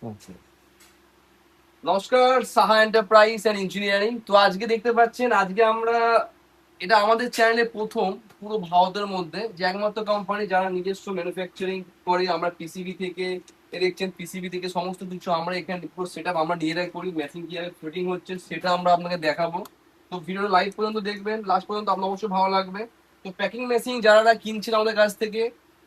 আচ্ছা। নমস্কার, Saha enterprise and engineering. তো আজকে দেখতে পাচ্ছেন, আজকে আমরা এটা আমাদের চ্যানেলে প্রথম পুরো ভারতের মধ্যে যে একমাত্র কোম্পানি যারা নিজস্ব ম্যানুফ্যাকচারিং করে। আমরা পিসিবি থেকে দেখছেন, পিসিবি থেকে সমস্ত কিছু আমরা এখানে পুরো সেট আপ আমরা নিজেরাই করি। মেশিন কিভাবে ফিটিং হচ্ছে সেটা আমরা আপনাকে দেখাবো। তো ভিডিওটা লাইভ পর্যন্ত দেখবেন, লাস্ট পর্যন্ত আপনার অবশ্যই ভালো লাগবে। তো প্যাকিং মেশিন যারা কিনছেন আমাদের কাছ থেকে,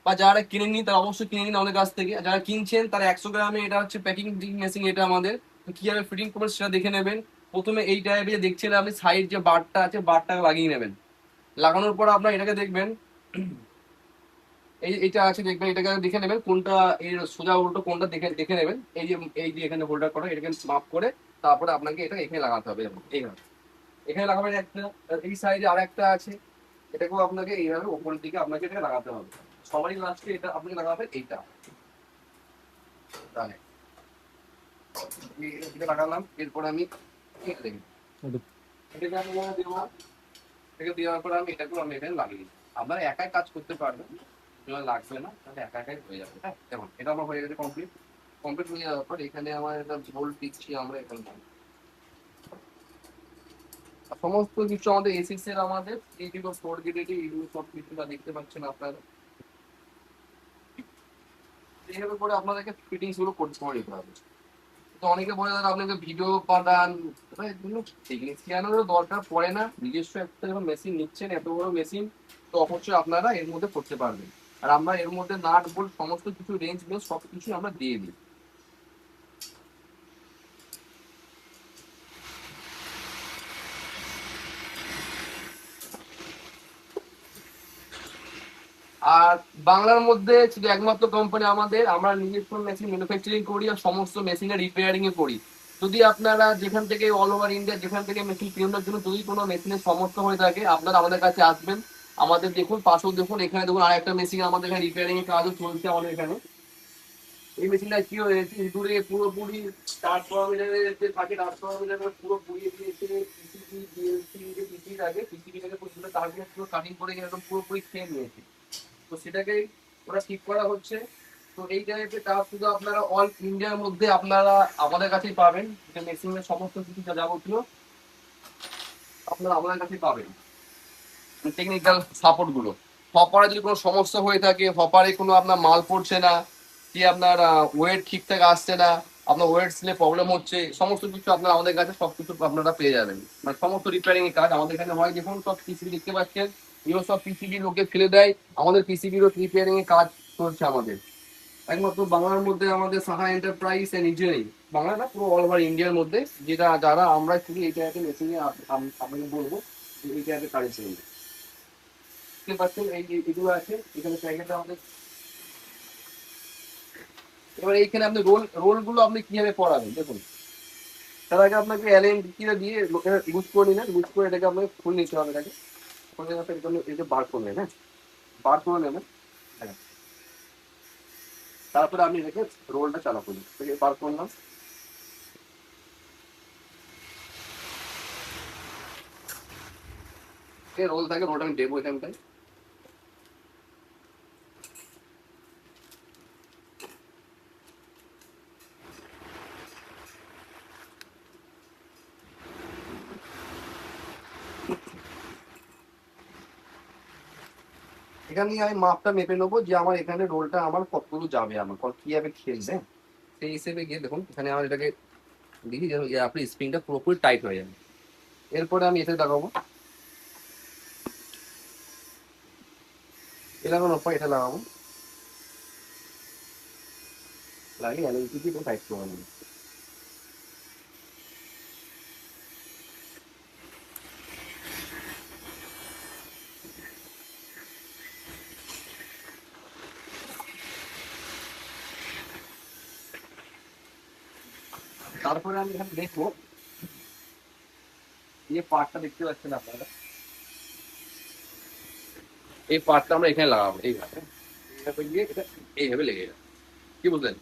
বা যারা কিনেননি তারা অবশ্যই কিনে নিন আমাদের কাছ থেকে। যারা কিনছেন তারা 100 গ্রামে, এটা হচ্ছে প্যাকিং মেশিন এটা আমাদের। তো কিভাবে ফিটিং করবেন সেটা দেখে নেবেন। প্রথমে এই টাইপের যে দেখছেন আপনি সাইড যে বারটা আছে, বারটা লাগিয়ে নেবেন। লাগানোর পর আপনার এটাকে দেখবেন, এইটা আছে দেখবেন, এটাকে দেখে নেবেন কোনটা এর সোজা উল্টো কোনটা দেখে দেখে নেবেন। এই যে এখানে হোল্ডার করা, এটাকে মাপ করে তারপরে আপনাকে এটা এখানে লাগাতে হবে। এইভাবে এখানে লাগাবেন একটা। এই সাইডে আর একটা আছে, এটাকেও আপনাকে এইভাবে উপরের দিকে আপনাকে এটা লাগাতে হবে। সবারই লাস্টে এটা আপনাকে লাগাবেন এইটা। তাহলে এটা লাগালাম, এরপর আমি এটা দেখি, এটাকে আমি দেবো। এটাকে দেওয়ার পর আমি এটাকেও আমি এখানে লাগিয়ে দিই। আপনারা একাই কাজ করতে পারবেন, লাগবে না, তাহলে একা একাই হয়ে যাবে। হ্যাঁ, দেখুন এটা আমার হয়ে গেছে কমপ্লিট। কমপ্লিট হয়ে যাওয়ার পর এখানে আমার একটা বোল্ট দিচ্ছি আমরা এখানে। সমস্ত কিছু আমাদের এসিক্স এর, আমাদের এইগুলো 4 গ্রেড, এইগুলো সব কিছু দেখতে পাচ্ছেন আপনারা। এইভাবে করে আপনাদেরকে ফিটিংস গুলো করে দিতে হবে। তো অনেকে বলে দাদা আপনাকে ভিডিও পাঠান, টেকনিশিয়ানেরও দরকার পড়ে না। নিজস্ব একটা যখন মেশিন নিচ্ছেন, এত বড় মেশিন, তো অবশ্যই আপনারা এর মধ্যে করতে পারবেন। আর আমরা এর মধ্যে নাট বোল্ট সমস্ত কিছু রেঞ্জ বেস সব কিছু আমরা দিয়ে দিই। আর বাংলার মধ্যে শুধু একমাত্র কোম্পানি আমাদের, আমরা নিজস্ব মেশিন ম্যানুফ্যাকচারিং করি আর সমস্ত মেশিনের রিপেয়ারিং এ করি। যদি আপনারা যেখান থেকে অল ওভার ইন্ডিয়া যেখান থেকে মেশিন কেনার জন্য যদি কোনো মেশিনের সমস্যা হয়ে থাকে, আপনারা আমাদের কাছে আসবেন। আমাদের দেখুন পাশেও দেখুন, এখানে দেখুন আর একটা মেশিন আমাদের এখানে রিপেয়ারিং এর কাজও চলছে আমাদের এখানে। এই মেশিনটা কি হয়েছে, দূরে পুরোপুরি ট্রান্সফরমারের যে থাকে, ট্রান্সফরমারের পুরো পুড়িয়ে দিয়েছে। পিসিবি বিএলসি যে পিসি থাকে, পিসিবিটাকে পুরো তারগুলো পুরো কাটিং করে একদম পুরোপুরি খেয়ে নিয়েছে। তো সেটাকেই ওরা ঠিক করা হচ্ছে। তো এই টাইপের কাজ শুধু আপনারা অল ইন্ডিয়ার মধ্যে আপনারা আমাদের কাছেই পাবেন। যে মেশিনের সমস্ত কিছু যা যাবতীয় আপনারা আমাদের কাছেই পাবেন। টেকনিক্যাল সাপোর্ট গুলো, হপারে যদি কোনো সমস্যা হয়ে থাকে, হপারে কোনো আপনার মাল পড়ছে না, কি আপনার ওয়েট ঠিকঠাক আসছে না, আপনার ওয়েট স্লিপে প্রবলেম হচ্ছে, সমস্ত কিছু আপনারা আমাদের কাছে সব কিছু আপনারা পেয়ে যাবেন। মানে সমস্ত রিপেয়ারিং এর কাজ আমাদের এখানে হয়। দেখুন সব পিসিবি দেখতে পাচ্ছেন, এগুলো সব পিসিবি লোকে ফেলে দেয়, আমাদের পিসিবিরও রিপেয়ারিং এর কাজ চলছে আমাদের। একমাত্র বাংলার মধ্যে আমাদের Saha enterprise and engineering, Bangla না পুরো অল ওভার ইন্ডিয়ার মধ্যে, যেটা যারা আমরা শুধু এই টাইপের মেশিনে আপনাকে বলবো যে এই টাইপের কাজ ছিল। দেখতে পাচ্ছেন এই যে এগুলো আছে এখানে প্যাকেটে আমাদের। এবার এইখানে আপনি রোল গুলো আপনি কিভাবে পড়াবেন দেখুন। তার আগে আপনাকে অ্যালেন কিটা দিয়ে লুজ করে নিলেন, লুজ করে এটাকে আপনাকে খুলে নিতে হবে। এটাকে খুলে নেওয়ার পর এটা বার করে নেবেন। হ্যাঁ, বার করে নেবেন। হ্যাঁ, তারপরে আপনি এটাকে রোলটা চালু করুন। বার করলাম, রোল থাকে, রোলটা আমি দেবো এখানটায়। এখানে আমি মাপটা মেপে নেবো যে আমার এখানে রোলটা আমার কতগুলো যাবে, আমার কিভাবে খেলবে। সেই হিসেবে গিয়ে দেখুন এখানে আমার এটাকে দেখি যে আপনি স্প্রিংটা পুরোপুরি টাইট হয়ে যাবে। এরপরে আমি এতে লাগাবো, এ লাগানোর পর এটা লাগাবো, লাগিয়ে অ্যালুমিনিয়াম দিয়ে টাইট করে নেবো। তারপরে আমি এখানে দেখবো, এই পার্টটা দেখতে পাচ্ছেন আপনারা, এই পার্টটা আমরা এখানে লাগাবো এইভাবে। এইভাবে গিয়ে এটা এইভাবে লেগে যাবে, কি বুঝলেন?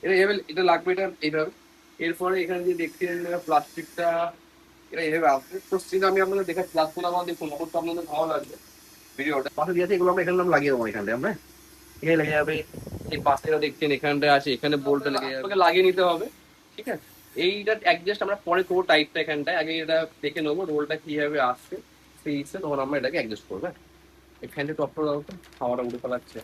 এটা এইভাবে এটা লাগবে, এটা এইভাবে। এরপরে এখানে যে দেখছেন প্লাস্টিকটা, এটা এইভাবে আসবে। তো সেটা আমি আপনাদের দেখে প্লাস্টিক আমার দেখুন, অবশ্যই আপনাদের ভালো লাগবে ভিডিওটা। পাশে দিয়েছে এগুলো আমরা এখানে লাগিয়ে দেবো, এখানে আমরা এখানে লেগে যাবে। এই পাশেটা দেখছেন এখানটায় আছে, এখানে বোল্টটা লাগিয়ে নিতে হবে। ঠিক আছে, এইটা অ্যাডজাস্ট আমরা পরে করবো টাইপটা, এখানটায় আগে এটা দেখে নেবো রোলটা কিভাবে আসছে, সেই হিসেবে তখন আমরা এটাকে অ্যাডজাস্ট করবো। হ্যাঁ, এই ফ্যানটা টপ করে দাও তো, হাওয়াটা উড়ে পালাচ্ছে।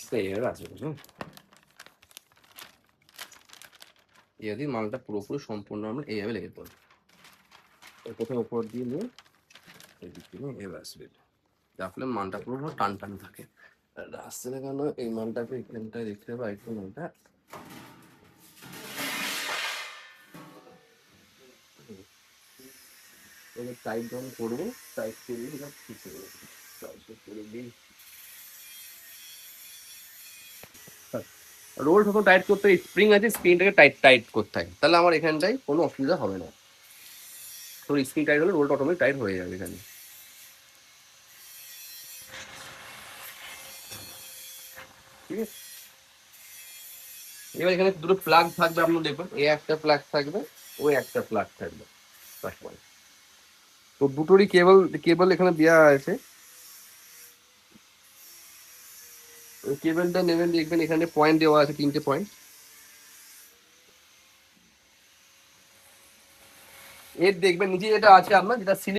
তো এইভাবে আছে বুঝুন, যদি মালটা পুরোপুরি সম্পূর্ণ আমরা এইভাবে লেগে পড়বো, প্রথমে উপর দিয়ে নিয়ে এই দিক দিয়ে এভাবে আসবে, যার ফলে মালটা পুরো টান টান থাকে। আর আসছে না কেন এই মালটাকে এখানটায় দেখতে পাই একটু, মালটা টাইট যখন করবো, টাইট করে এটা ঠিক হয়ে যাবে। টাইট করে দিই, রোল যখন টাইট করতে স্প্রিং আছে, স্প্রিংটাকে টাইট টাইট করতে হয়, তাহলে আমার এখানটায় কোনো অসুবিধা হবে না। তোর স্প্রিং টাইট হলে রোলটা অটোমেটিক টাইট হয়ে যাবে এখানে। ঠিক আছে, এবার এখানে দুটো প্লাগ থাকবে, আপনি দেখবেন এ একটা প্লাগ থাকবে, ওই একটা প্লাগ থাকবে। তো দুটোরই কেবল কেবল এখানে দেওয়া আছে। ওই কেবলটা নেবেন, দেখবেন এখানে পয়েন্ট দেওয়া আছে, 3টে পয়েন্ট। এর দেখবেন নিচে যেটা আছে আপনার, যেটা